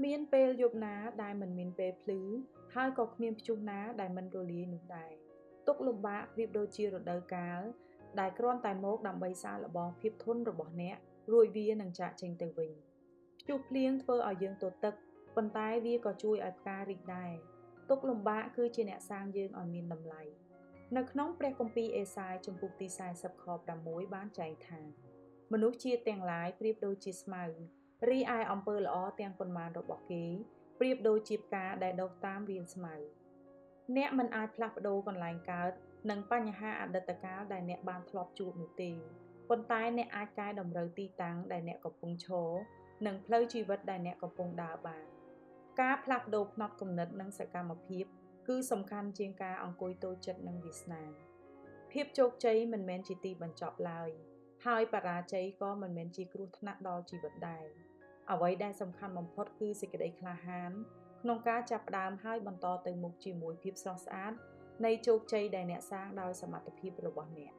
មានពេលយប់ណាដែលមិនមានពេលភ្លឺហើយក៏គ្មានព្យុះណាដែលមិនរលាយនោះដែរទុក្ខលំបាកប្រៀបដូចជារដូវកាលដែលគ្រាន់តែមកដើម្បីសាកល្បងភាពធន់របស់អ្នករួចវានឹងចាកចេញទៅវិញព្យុះភ្លៀងធ្វើឲ្យយើងទទឹកប៉ុន្តែវាក៏ជួយឲ្យផ្ការីកដែរទុក្ខលំបាកគឺជាអ្នកសាងយើងឲ្យមានតម្លៃនៅក្នុងព្រះគម្ពីរអេសាយជំពូកទី40ខ6បានចែងថាមនុស្សជាតិទាំងឡាយប្រៀបដូចជាស្មៅរីឯអំពើល្អទាំងប៉ុន្មានរបស់គេប្រៀបដូចជាផ្កាដែលដុះតាមវាលស្មៅអ្នកមិនអាចផ្លាស់ប្ដូរកន្លែងកើតនិងបញ្ហាអតីតកាលដែលអ្នកបានធ្លាប់ជួបនោះទេប៉ុន្តែអ្នកអាចកែតម្រូវទីតាំងដែលអ្នកកំពុងឈរនិងផ្លូវជីវិតដែលអ្នកកំពុងដើរបានការផ្លាស់ប្ដូរផ្នត់គំនិតនិងសកម្មភាពគឺសំខាន់ជាងការអង្គុយតូចចិត្តនឹងវាសនាភាពជោគជ័យមិនមែនជាទីបញ្ចប់ឡើយហើយបរាជ័យក៏មិនមែនជាគ្រោះថ្នាក់ដល់ជីវិតដែរអ្វីដែលសំខាន់បំផុតគឺសេចក្តីក្លាហានក្នុងការចាប់ផ្ដើមហើយបន្តទៅមុខជាមួយភាពស្រស់ស្អាតនៃជោគជ័យដែលអ្នកសាងដោយសមត្ថភាពរបស់អ្នក